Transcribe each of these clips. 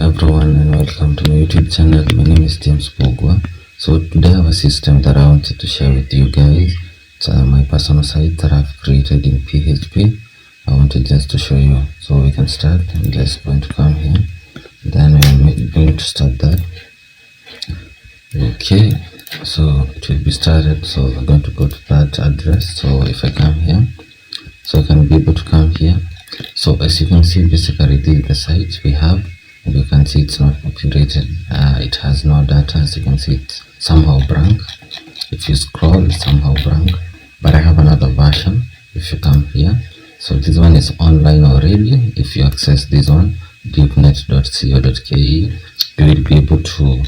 everyone, and welcome to my YouTube channel. My name is James Bogwa. So today I have a system that I wanted to share with you guys. It's my personal site that I've created in PHP. I wanted just to show you. So we can start. I'm just going to come here. Then we're going to start that. Okay, so it will be started. So we're going to go to that address. So if I come here, so I can be able to come here. So as you can see, basically this is the site we have. You can see it's not populated, it has no data. As you can see, it's somehow blank. If you scroll, it's somehow blank, but I have another version. If you come here, so this one is online already. If you access this one, deepnet.co.ke, you will be able to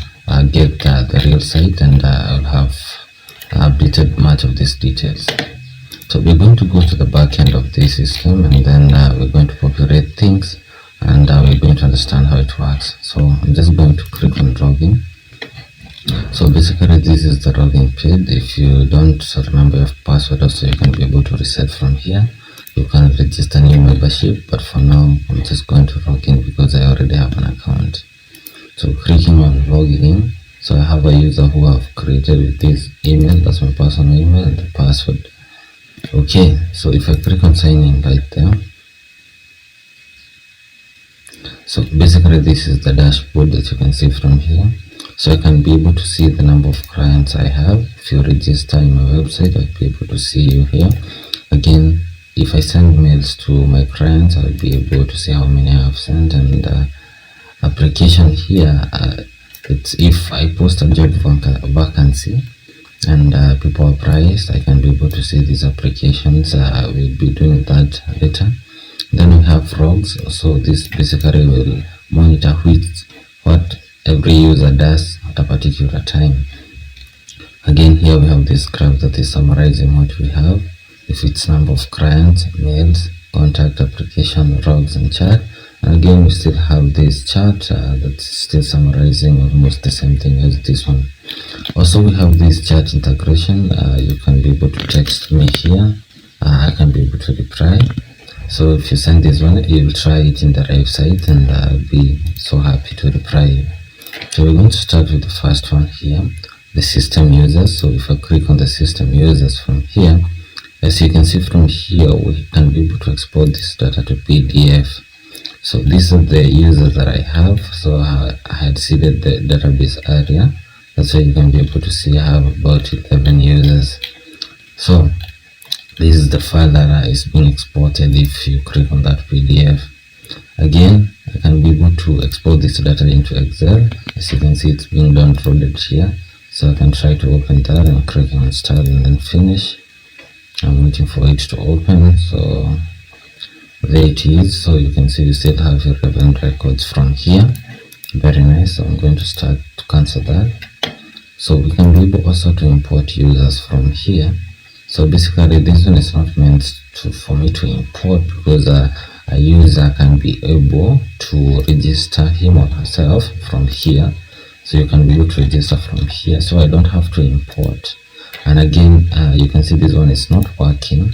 get the real site, and I'll have updated much of these details. So we're going to go to the back end of this system, and then we're going to populate things, and we're going to understand how it works. So I'm just going to click on login. So basically this is the login page. If you don't remember your password, also you can be able to reset from here. You can register new membership, but for now I'm just going to log in because I already have an account. So clicking on logging in, so I have a user who I've created with this email. That's my personal email and the password. Okay, so if I click on sign in right there, so basically this is the dashboard that you can see from here. So I can be able to see the number of clients I have. If you register in my website, I'll be able to see you here. Again, if I send mails to my clients, I'll be able to see how many I have sent. And application here, it's if I post a job vacancy and people apply, I can be able to see these applications. We'll be doing that later. Then we have logs. So this basically will monitor what every user does at a particular time. Again, here we have this graph that is summarizing what we have. If it's number of clients, mails, contact, application, logs, and chat. And again, we still have this chart that's still summarizing almost the same thing as this one. Also, we have this chat integration. You can be able to text me here. I can be able to reply. So if you send this one, you will try it in the live site, and I'll be so happy to reply you. So we're going to start with the first one here, the system users. So if I click on the system users from here, as you can see from here, we can be able to export this data to PDF. So these are the users that I have. So I had seeded the database area. That's why you can be able to see I have about 11 users. So this is the file that is being exported. If you click on that PDF, again, I can be able to export this data into Excel. As you can see, it's being downloaded here. So I can try to open that and click on start and then finish. I'm waiting for it to open. So there it is. So you can see we still have 11 records from here. Very nice. So I'm going to start to cancel that. So we can be able also to import users from here. So basically this one is not meant for me to import, because a user can be able to register him or herself from here. So you can be able to register from here, so I don't have to import. And again, you can see this one is not working.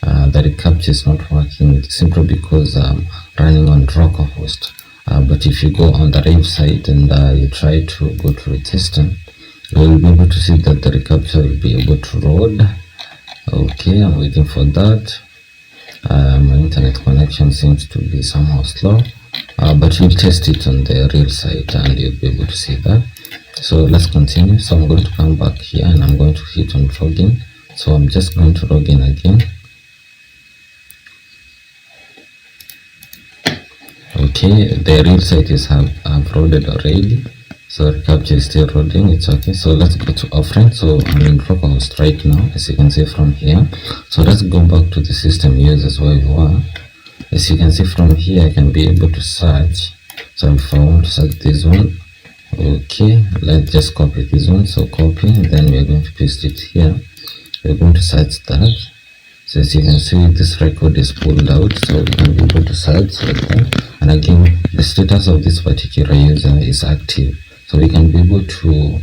The recaptcha is not working simply because I'm running on localhost. But if you go on the website and you try to go to register, you will be able to see that the recaptcha will be able to load. Okay, I'm waiting for that. My internet connection seems to be somehow slow, but we'll test it on the real site and you'll be able to see that. So let's continue. So I'm going to come back here and I'm going to hit on login. So I'm just going to log in again. Okay, the real site is have loaded already. So recaptcha is still loading. It's okay. So let's go to offline. So I'm in localhost right now, as you can see from here. So let's go back to the system users where we were. As you can see from here, I can be able to search. So if I want to search this one, okay, let's just copy this one. So copy, then we're going to paste it here. We're going to search that. So as you can see, this record is pulled out, so we can be able to search like that. And again, the status of this particular user is active. So we can be able to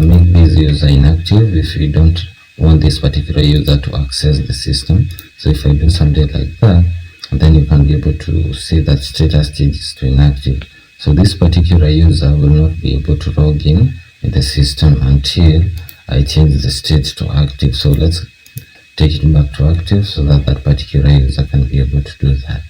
make this user inactive if we don't want this particular user to access the system. So if I do something like that, then you can be able to see that status changes to inactive. So this particular user will not be able to log in the system until I change the state to active. So let's take it back to active so that that particular user can be able to do that.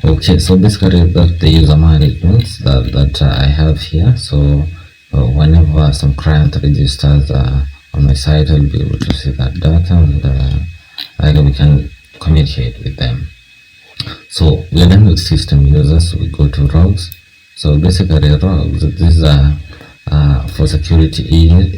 Okay, so basically that's the user management that I have here. So whenever some client registers on my site, I'll be able to see that data, and we can communicate with them. So we're done with system users. We go to logs. So basically logs, these are for security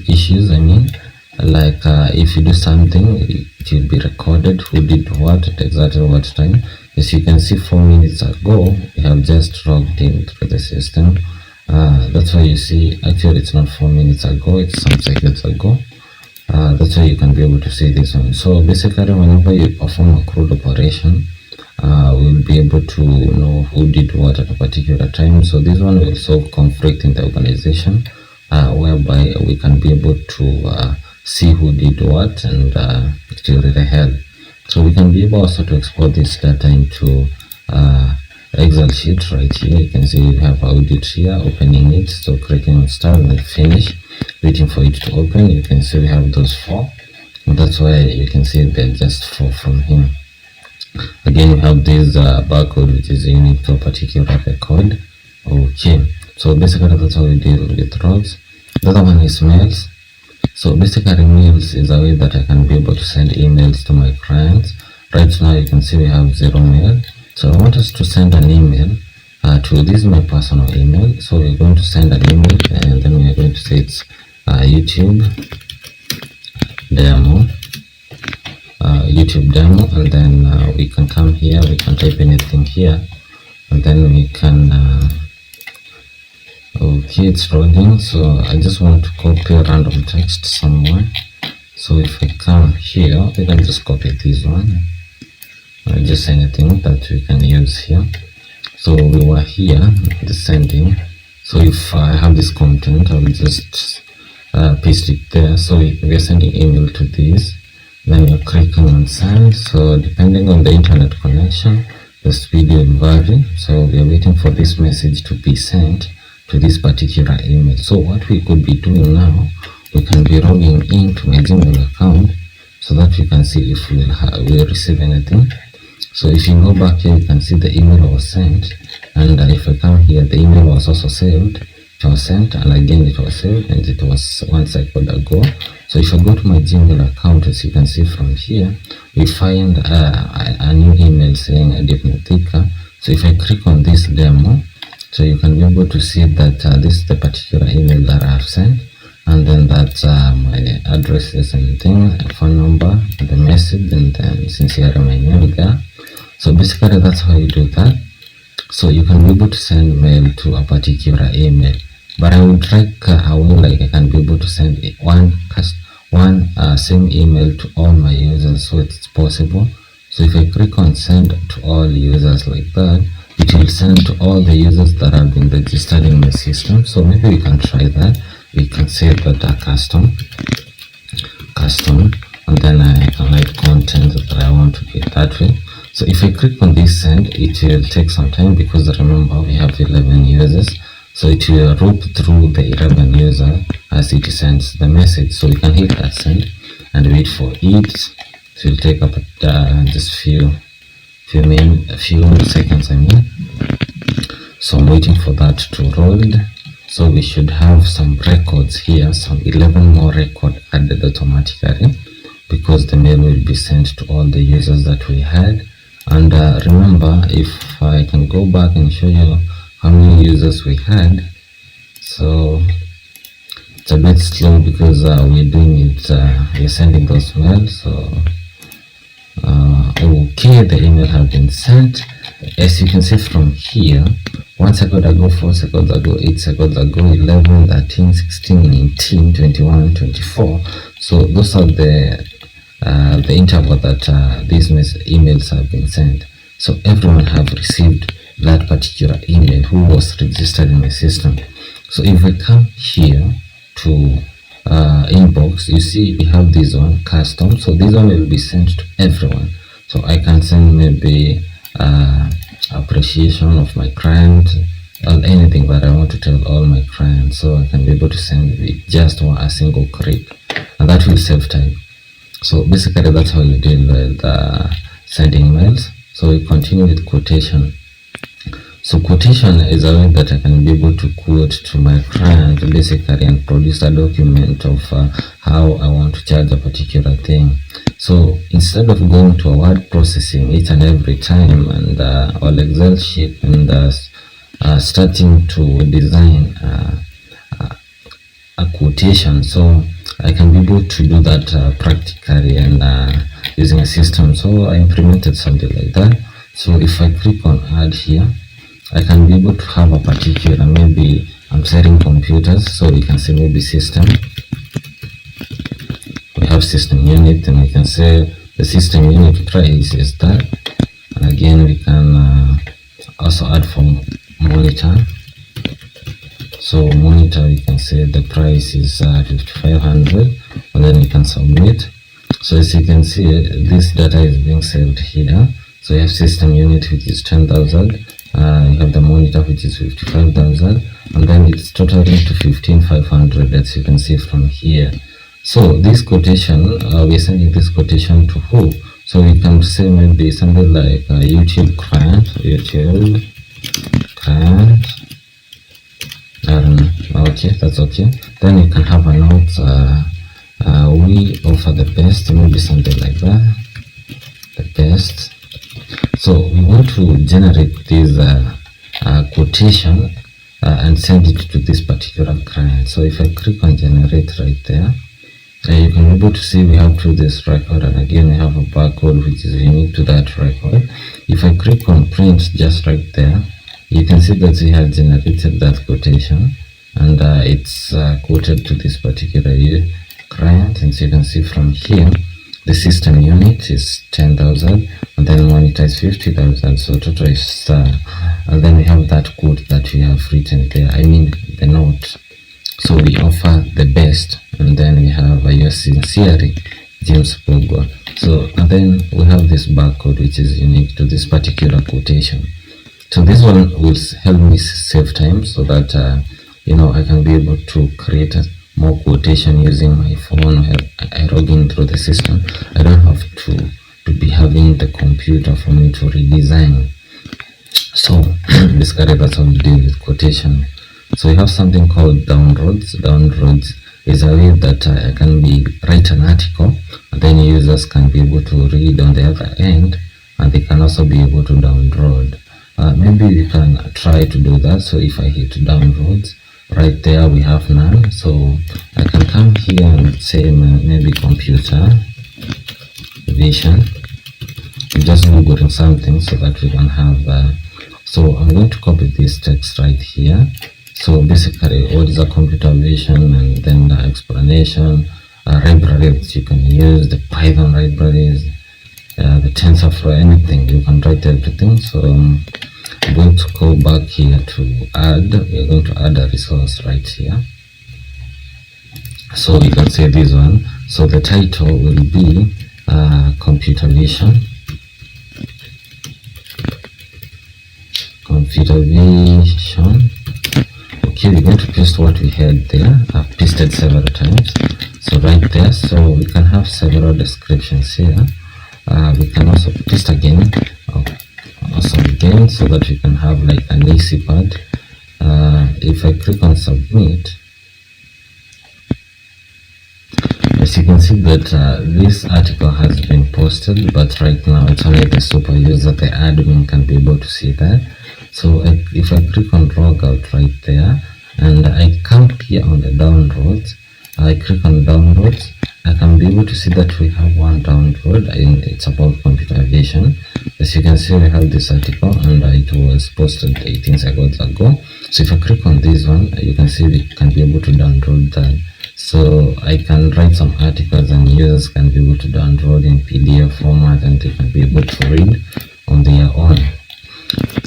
issues. I mean, like if you do something, it will be recorded who did what at exactly what time. As you can see, 4 minutes ago we have just logged in through the system. That's why you see, actually it's not 4 minutes ago, it's some seconds ago. That's why you can be able to see this one. So basically whenever you perform a CRUD operation, we'll be able to know who did what at a particular time. So this one will solve conflict in the organization, whereby we can be able to see who did what, and it will really help. So we can be able also to export this data into Excel sheet right here. You can see we have audit here, opening it, so clicking on start and finish, waiting for it to open. You can see we have those 4, and that's why you can see they're just 4 from here. Again, we have this barcode, which is unique to a particular record. Okay, so basically that's how we deal with logs. The other one is mails. So basically mails is a way that I can be able to send emails to my clients. Right now you can see we have 0 mail. So I want us to send an email to this is my personal email. So we're going to send an email, and then we are going to say it's YouTube demo, and then we can come here, we can type anything here, and then we can okay, it's loading. So I just want to copy a random text somewhere. So if I come here, we can just copy this one, just anything that we can use here. So we were here, the sending. So if I have this content, I will just paste it there. So we are sending email to this, then you're clicking on send. So depending on the internet connection, the speed will vary. So we are waiting for this message to be sent to this particular email. So what we could be doing now, we can be logging into my Gmail account so that we can see if we'll receive anything. So if you go back here, you can see the email was sent, and if I come here, the email was also saved. It was sent, and again it was saved, and it was 1 second ago. So if I go to my Gmail account, as you can see from here, we find a new email saying Deepnet. So if I click on this demo, so you can be able to see that this is the particular email that I have sent, and then that's my addresses and thing, phone number, the message, and then sincerely my name there. So basically that's how you do that. So you can be able to send mail to a particular email, but I would like a way like I can be able to send one same email to all my users, so it's possible. So if I click on send to all users like that, it will send to all the users that have been registered in my system. So maybe we can try that. We can save that custom, and then I can write content that I want to be that way. So if I click on this send, it will take some time because remember we have 11 users. So it will route through the 11 users as it sends the message. So we can hit that send and wait for it. It will take up just few seconds, I mean. So I'm waiting for that to load. So we should have some records here, some 11 more records added automatically, because the mail will be sent to all the users that we had. And remember, if I can go back and show you how many users we had, so it's a bit slow because we're doing it, we're sending those mails. So okay, the email has been sent. As you can see from here, 1 second ago, 4 seconds ago, 8 seconds ago, 11, 13, 16, 19, 21, 24. So those are the interval that these emails have been sent. So everyone have received that particular email who was registered in my system. So if we come here to inbox, you see we have this one custom. So this one will be sent to everyone. So I can send maybe appreciation of my client, anything that I want to tell all my clients, so I can be able to send with just a single click, and that will save time. So basically that's how you deal with sending mails. So we continue with quotation. So quotation is a way that I can be able to quote to my client basically and produce a document of how I want to charge a particular thing. So instead of going to a word processing each and every time and or Excel sheet and starting to design a quotation, so I can be able to do that practically and using a system. So I implemented something like that. So if I click on add here, I can be able to have a particular, maybe I'm selling computers, so we can say maybe system. We have system unit, and we can say the system unit price is that. And again, we can also add for monitor. So monitor, we can say the price is 5,500, and then we can submit. So as you can see, this data is being saved here. So you have system unit, which is 10,000. You have the monitor, which is 55,000, and then it's totaling to 15,500, as you can see from here. So this quotation, we're sending this quotation to who? So we can say maybe something like YouTube client, I don't know. Okay, that's okay. Then you can have a note, we offer the best, maybe something like that, the best. So we want to generate this quotation and send it to this particular client. So if I click on generate right there, you can be able to see we have to this record, and again we have a barcode which is unique to that record. If I click on print just right there, you can see that we have generated that quotation, and it's quoted to this particular client. And so you can see from here, the system unit is 10,000, and then monitor is 50,000. So total is, and then we have that quote that we have written there. I mean the note. So we offer the best, and then we have yours sincerely, James Bogo. So and then we have this barcode which is unique to this particular quotation. So this one will help me save time, so that I can be able to create more quotation using my phone. I log in through the system. I don't have to be having the computer for me to redesign. So basically that's how we deal with quotation. So we have something called downloads. Downloads is a way that I can write an article, and then users can be able to read on the other end, and they can also be able to download. Maybe we can try to do that. So if I hit downloads, right there we have none. So I can come here and say maybe computer vision. I'm just googling something so that we can have. So I'm going to copy this text right here. So basically, what is a computer vision, and then the explanation, libraries you can use, the Python libraries, the TensorFlow, anything, you can write everything. So I'm going to go back here to add. We're going to add a resource right here. So we can say this one. So the title will be computer vision. Computer vision. Okay, we're going to paste what we had there. I've pasted several times. So right there, so we can have several descriptions here. We can also paste again, also again, so that we can have like an easy pad. If I click on submit, as you can see that this article has been posted, but right now it's only the super user, the admin, can be able to see that. So if I click on logout right there, and I come here on the downloads, I click on downloads, I can be able to see that we have one download, and it's about computer vision. As you can see, we have this article, and it was posted 18 seconds ago. So if I click on this one, you can see we can be able to download that. So I can write some articles, and users can be able to download in PDF format, and they can be able to read on their own.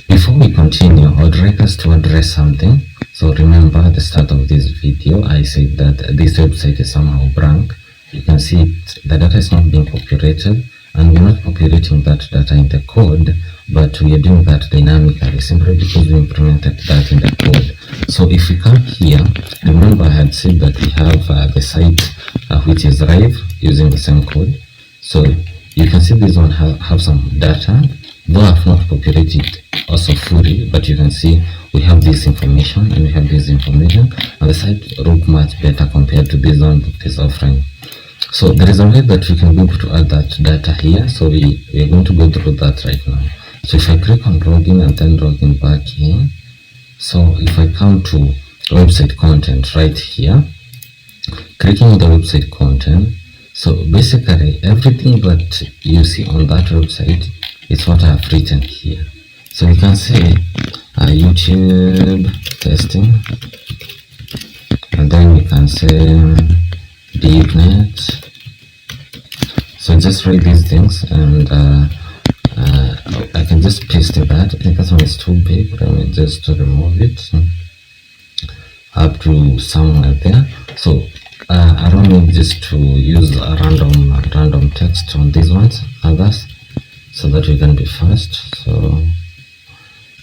Before we continue, I would like us to address something. So remember at the start of this video, I said that this website is somehow blank. You can see the data is not being populated, and we're not populating that data in the code, but we are doing that dynamically simply because we implemented that in the code. So if we come here, remember I had said that we have the site which is live using the same code. So you can see this one have some data, though I have not populated also fully, but you can see we have this information and we have this information, and the site look much better compared to this one that is offline. So there is a way that we can be able to add that data here. So we are going to go through that right now. So if I click on login and then login back in, so if I come to website content right here, clicking on the website content, so basically everything that you see on that website is what I have written here. So we can say YouTube testing, and then we can say Deepnet. So just write these things, and I can just paste that. I think that one is too big. Let me just remove it up to somewhere there. So I don't need just to use a random text on these ones, others, so that we can be fast. So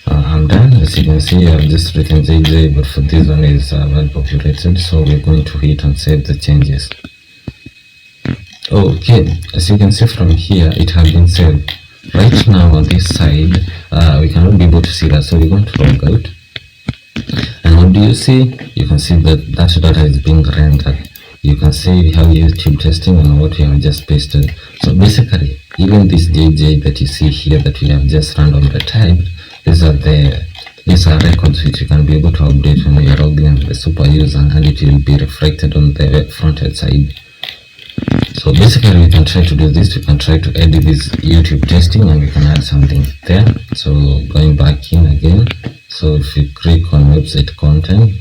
I'm done. As you can see, I've just written JJ, but for this one is well populated, so we're going to hit and save the changes. Okay, as you can see from here, it has been saved. Right now on this side, we cannot be able to see that, so we're going to log out. And what do you see? You can see that that data is being rendered. You can see we have YouTube testing and what we have just pasted. So basically, even this JJ that you see here that we have just randomly typed, these are records which you can be able to update when you log in the super user, and it will be reflected on the front end side. So basically we can try to do this. We can try to edit this YouTube testing and we can add something there. So going back in again, so if you click on website content,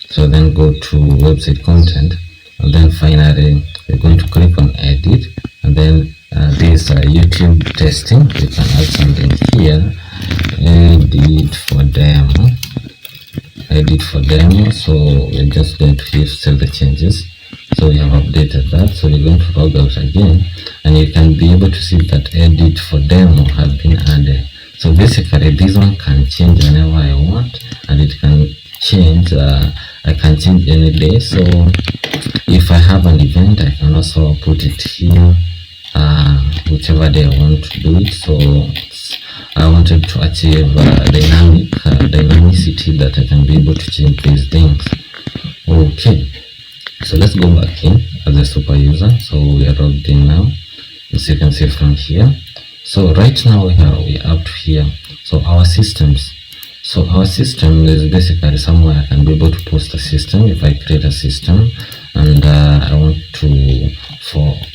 so then go to website content, and then finally we're going to click on edit, and then this YouTube testing, we can add something here, edit for demo. So we're just going to save the changes. So we have updated that. So we're going to log out again, and you can be able to see that edit for demo have been added. So basically this one can change whenever I want, and it can change, I can change any day. So if I have an event, I can also put it here, whichever day I want to do it. So I wanted to achieve dynamicity, that I can be able to change these things. Okay, so let's go back in as a super user. So we are logged in now, as you can see from here. So right now we are up to here. So our systems. So our system is basically somewhere I can be able to post a system. If I create a system and I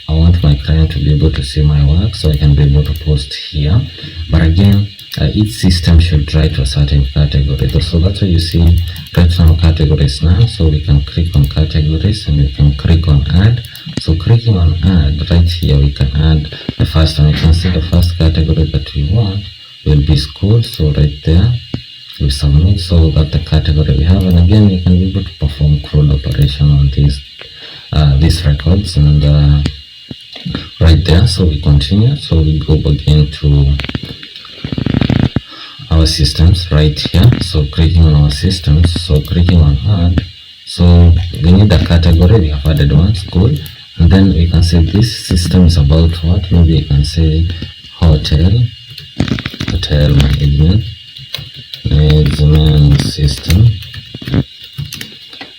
want my client to be able to see my work, so I can be able to post here. But again, each system should write to a certain category. So that's why you see right now categories now. So we can click on categories and we can click on add. So clicking on add right here, we can add the first one. You can see the first category that we want will be school. So right there we submit, so that the category we have, and again you can be able to perform CRUD operation on these records, and right there. So we continue. So we go again to our systems right here. So clicking on our systems, so clicking on add. So we need a category. We have added one, school, and then we can say this system is about what. Maybe you can say hotel management system,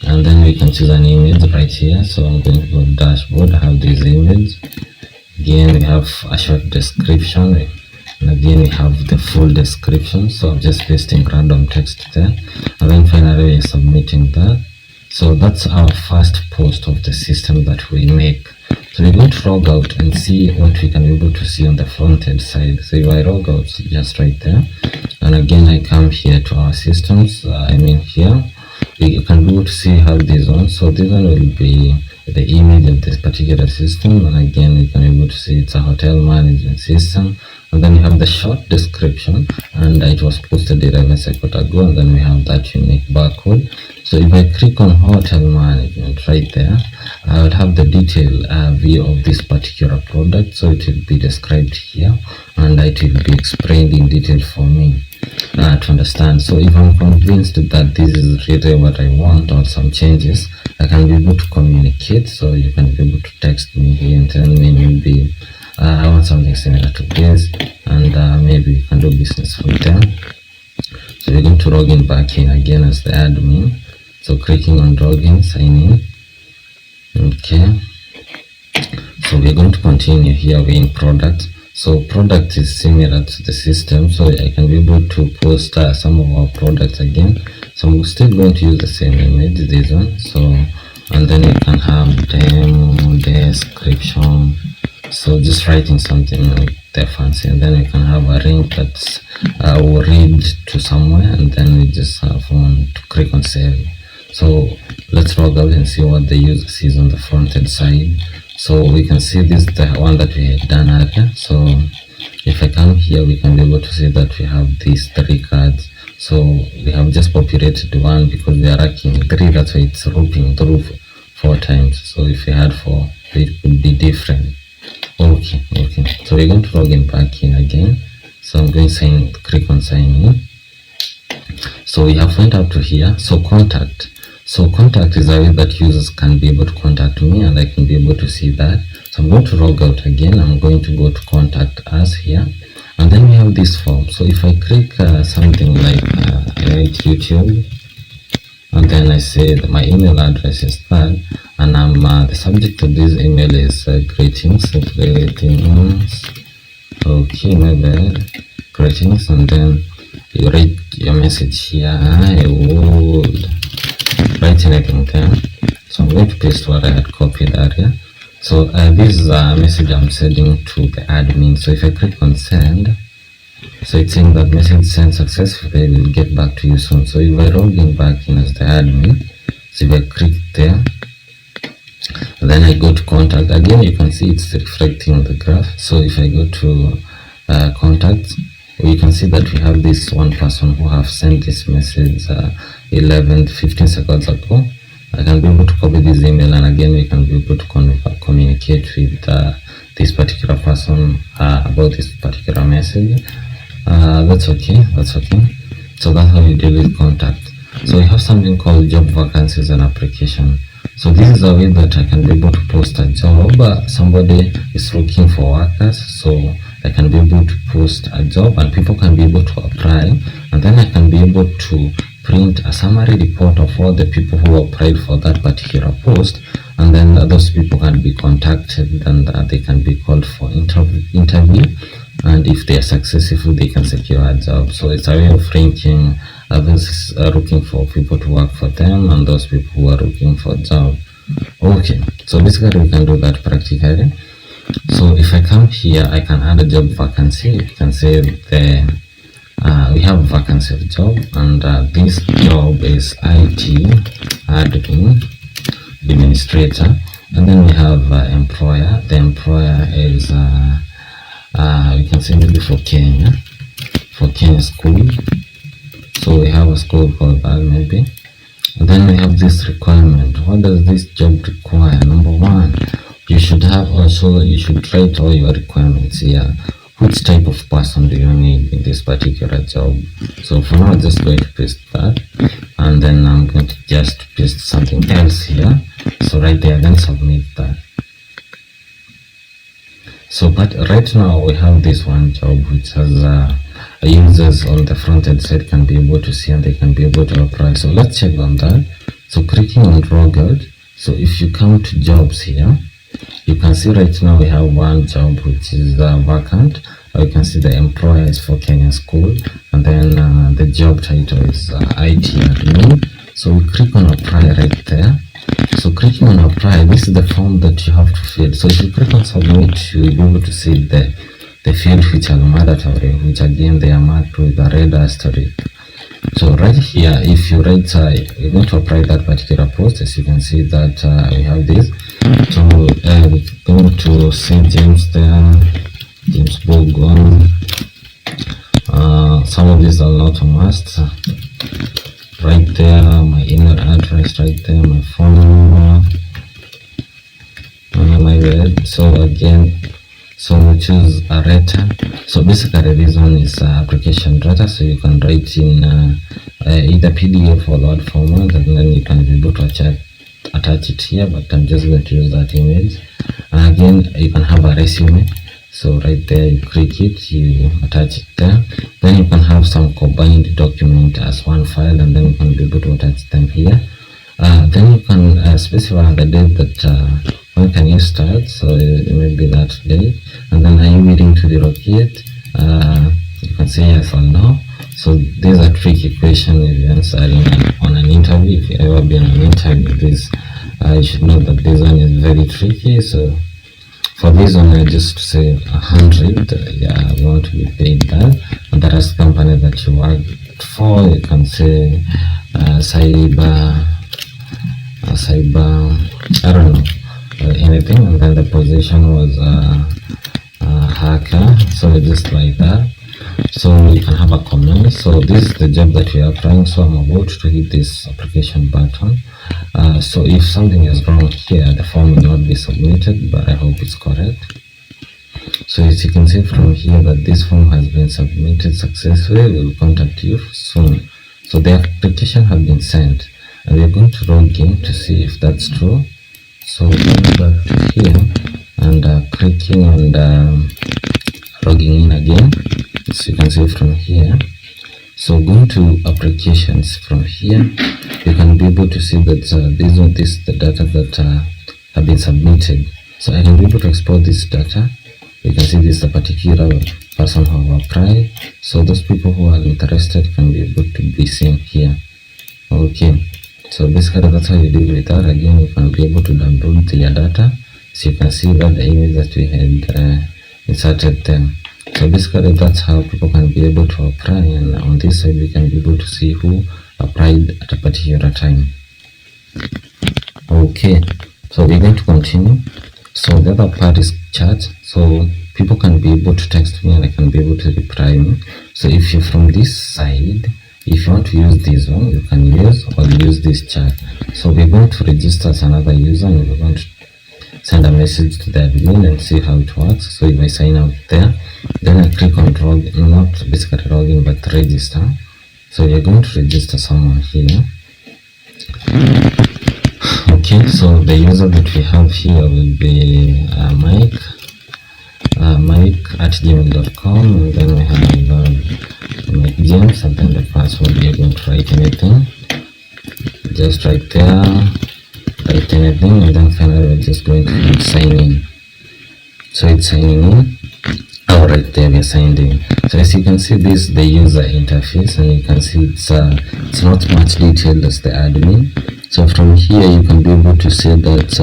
and then we can choose an image right here. So I'm going to go dashboard. I have this image. Again we have a short description, and again we have the full description. So I'm just pasting random text there, and then finally we're submitting that. So that's our first post of the system that we make. So we're going to log out and see what we can be able to see on the front end side. So if I log out just right there, and again I come here to our systems, here you can be able to see how this one. So this one will be the image of this particular system, and again you can be able to see it's a hotel management system, and then you have the short description, and it was posted 11 seconds ago, and then we have that unique barcode. So if I click on hotel management right there, I will have the detailed view of this particular product, so it will be described here and it will be explained in detail for me to understand. So if I'm convinced that this is really what I want or some changes, I can be able to communicate. So you can be able to text me here and tell me maybe I want something similar to this, and maybe we can do business with them. So we're going to log in back in again as the admin. So clicking on login, sign in. Okay, so we're going to continue here. We're in product. So product is similar to the system, so I can be able to post some of our products again. So I'm still going to use the same image, this one. So, and then we can have demo description. So just writing something like the fancy, and then we can have a link that will read to somewhere, and then we just have one to click on save. So let's log out and see what the user sees on the front end side. So we can see this, the one that we had done earlier. So if I come here, we can be able to see that we have these 3 cards. So we have just populated 1 because we are lacking 3. That's why it's looping through 4 times. So if we had 4, it would be different. Okay. So we're going to log in back in again. So I'm going to click on sign in. So we have went up to here. So contact. So contact is a way that users can be able to contact me, and I can be able to see that. So I'm going to log out again. I'm going to go to contact us here, and then we have this form. So if I click something like I write YouTube, and then I say that my email address is that, and I'm the subject of this email is greetings. Okay, maybe greetings, and then you write your message here. I would write anything there. So I'm going to paste what I had copied earlier. So this is a message I'm sending to the admin. So if I click on send, so it's saying that message sent successfully, will get back to you soon. So if I log in back in as the admin, so if I click there, then I go to contact again, you can see it's reflecting the graph. So if I go to contacts, we can see that we have this one person who have sent this message 15 seconds ago. I can be able to copy this email, and again we can be able to communicate with this particular person about this particular message. That's okay. So that's how you deal with contact. So we have something called job vacancies and application. So this is a way that I can be able to post a job. Somebody is looking for workers, so I can be able to post a job and people can be able to apply, and then I can be able to print a summary report of all the people who applied for that particular post, and then those people can be contacted and they can be called for interview, and if they are successful they can secure a job. So it's a way of linking others looking for people to work for them and those people who are looking for a job. Okay, so basically we can do that practically. So if I come here, I can add a job vacancy. You can say we have a vacancy of job, and this job is IT admin administrator, and then we have employer. The employer is we can say maybe for Kenya school. So we have a school called that maybe, and then we have this requirement. What does this job require? Number 1, you should write all your requirements here. Which type of person do you need in this particular job? So for now, I'm just going to paste that, and then I'm going to just paste something else here. So right there, then submit that. So but right now we have this one job which has users on the front end side can be able to see, and they can be able to apply. So let's check on that. So clicking on log out. So if you come to jobs here, you can see right now we have one job which is vacant. You can see the employer is for Kenya school, and then the job title is IT admin. So we click on apply right there. So clicking on apply, this is the form that you have to fill. So if you click on submit, you will be able to see the field which are mandatory, which again they are marked with a red asterisk. So right here, if you write, you're going to apply that particular post. As you can see that we have this. So we're going to say James there, James Bogon. Some of these are not a must. Right there, my email address right there, my phone number. narrator. So basically this one is application data, so you can write in either PDF or Word format, and then you can be able to attach it here, but I'm just going to use that image. And again, you can have a resume, so right there you click it, you attach it there. Then you can have some combined document as one file, and then you can be able to attach them here. Then you can specify the date that when can you start, so it may be that day, and then are you willing to relocate? You can say yes or no. So these are tricky questions if you're answering on an interview. If you've ever been on an interview, this you should know that this one is very tricky. So for this one, I just say 100. Yeah, we want to be paid that. And the rest company that you worked for, you can say cyber, I don't know, anything. And then the position was hacker. So just like that. So you can have a comment. So this is the job that we are applying, so I'm about to hit this application button. So if something is wrong here, the form will not be submitted, but I hope it's correct. So as you can see from here that this form has been submitted successfully, we will contact you soon. So the application has been sent, and we're going to log in to see if that's true. So going back to here and clicking on logging in again. So you can see from here. So going to applications from here, you can be able to see that this is the data that have been submitted. So I can be able to export this data. You can see this is a particular person who have applied. So those people who are interested can be able to be seen here. Okay. So basically that's how you deal with that. Again, you can be able to download your data. So you can see that the image that we had inserted there. So basically that's how people can be able to apply, and on this side we can be able to see who applied at a particular time. Okay, so we're going to continue. So the other part is chat. So people can be able to text me and I can be able to reply me. So if you're from this side, if you want to use this one, you can use this chat. So we're going to register as another user, and we're going to send a message to the admin and see how it works. So if I sign out there, then I click on login, not basically login, but register. So you're going to register someone here. Okay, so the user that we have here will be Mike@gmail.com, and then we have Mike James, and then the password you're going to write anything. Just right there, write anything, and then finally we're just going to sign in. So it's signing in. Right there we are signed in. So as you can see, this is the user interface, and you can see it's not much detailed as the admin. So from here you can be able to see that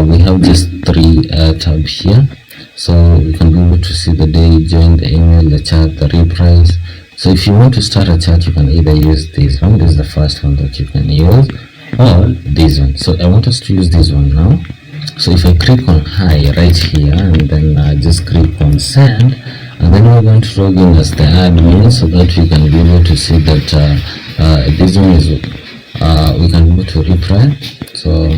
we have just 3 tabs here. So you can be able to see the day you joined, the email, the chat, the replies. So if you want to start a chat, you can either use this one. This is the first one that you can use, or this one. So I want us to use this one now. So if I click on hi right here, and then I just click on send, and then we're going to log in as the admin, so that we can be able to see that this one is we can be able to reply. So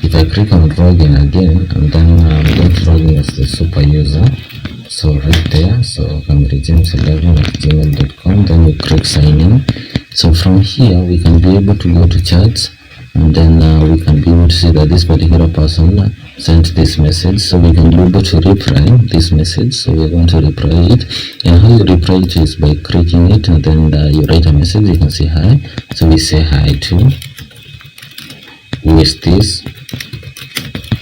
if I click on login again, and then I'm going to log in as the super user. So right there, so james11@gmail.com, then you click sign in. So from here we can be able to go to chats, and then we can be able to see that this particular person sent this message, so we can be able to reply this message. So we're going to reply it, and how you reply it is by clicking it, and then you write a message. You can say hi, so we say hi to, who is this,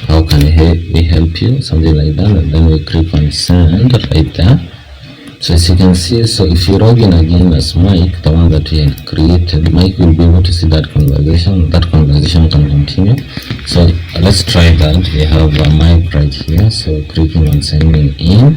how can we help you, something like that, and then we click on send right there. So as you can see, so if you log in again as Mike, the one that we had created, Mike will be able to see that conversation. That conversation can continue. So let's try that. We have Mike right here. So clicking on signing in.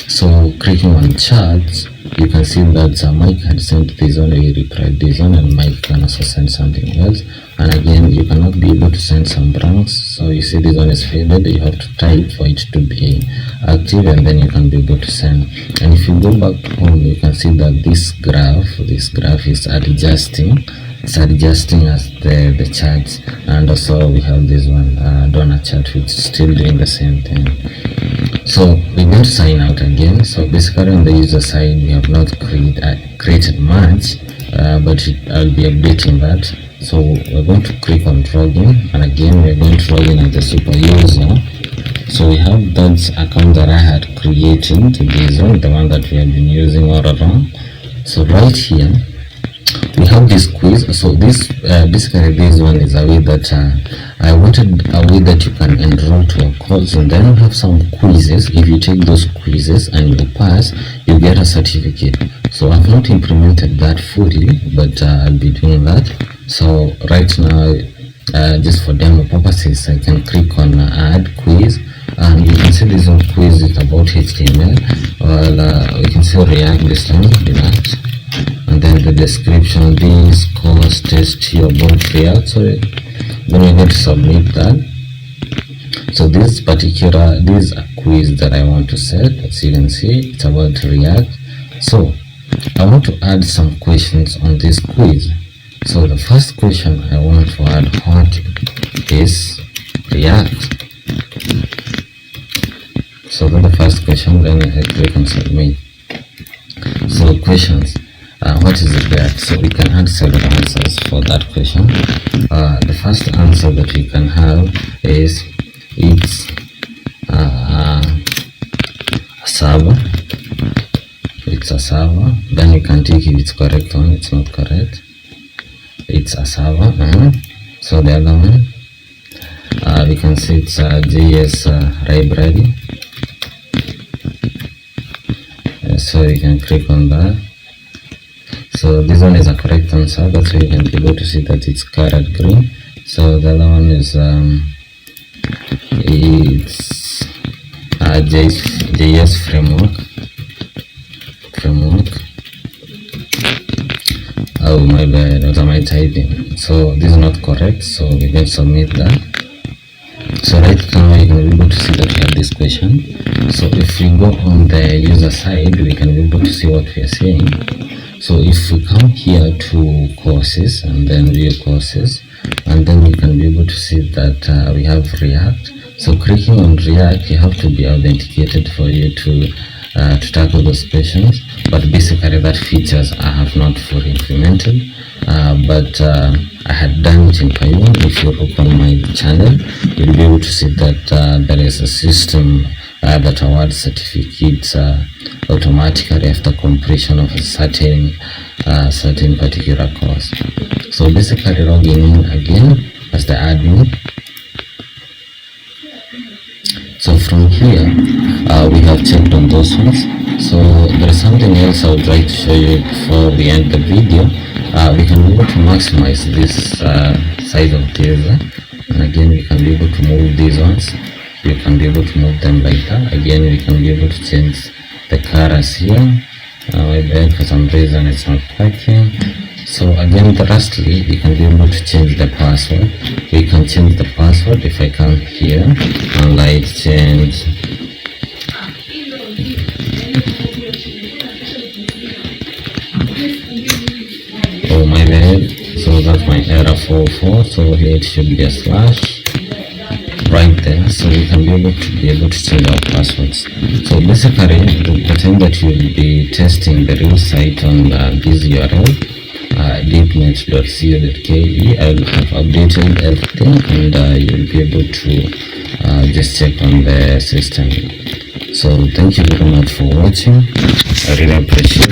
So clicking on chats, you can see that Mike had sent this one, we replied this one, and Mike can also send something else. And again, you cannot be able to send some blanks. So you see this one is faded, you have to type for it to be active, and then you can be able to send. And if you go back home, you can see that this graph is adjusting it's adjusting as the charts. And also we have this one, donor chart, which is still doing the same thing. So we're going to sign out again. So basically on the user side, we have not created much, but I'll be updating that. So we're going to click on login, and again we're going to log in as a super user. So we have that account that I had created, this one, the one that we have been using all along. So right here we have this quiz. So this basically this one is a way that I wanted a way that you can enroll to a course, and then we have some quizzes. If you take those quizzes and you pass, you get a certificate. So I've not implemented that fully, but I'll be doing that. So right now, just for demo purposes, I can click on add quiz, and you can see this one quiz is about HTML. Well, we can see React this time, React, and then the description, this course test here about React. So then we get to submit that. So this is a quiz that I want to set. As you can see, it's about React. So I want to add some questions on this quiz. So the first question I want to add, what is React? So that's the first question, then I click on submit. So questions, what is React? So we can add several answers for that question. The first answer that we can have is it's a server. It's a server. Then you can take if it's correct or it's not correct. It's a server. So the other one, we can see it's a JS library. So you can click on that. So this one is a correct answer. That's why you can be able to see that it's carrot green. So the other one is it's a JS framework. Oh my bad, what am I typing? So this is not correct, so we can submit that. So right now you can be able to see that we have this question. So if we go on the user side, we can be able to see what we are saying. So if we come here to courses and then view courses, and then we can be able to see that we have React. So clicking on React, you have to be authenticated for you to tackle those questions. But basically that features I have not fully implemented, but I had done it in Python. If you look on my channel, you'll be able to see that there is a system that awards certificates automatically after completion of a certain particular course. So basically logging in again as the admin. So from here we have checked on those ones. So there is something else I would like to show you before we end the video. We can be able to maximize this size of this, and again we can be able to move these ones. You can be able to move them like that. Again we can be able to change the colors here. For some reason it's not working. So again, lastly, we can be able to change the password. We can change the password. If I come here and like change, oh my bad, so that's my error 44. So here it should be a slash right there, so we can be able to change our passwords. So basically the time that you will be testing the real site on this URL, deepnet.co.ke, I will have updated everything, and you'll be able to just check on the system. So thank you very much for watching. I really appreciate it.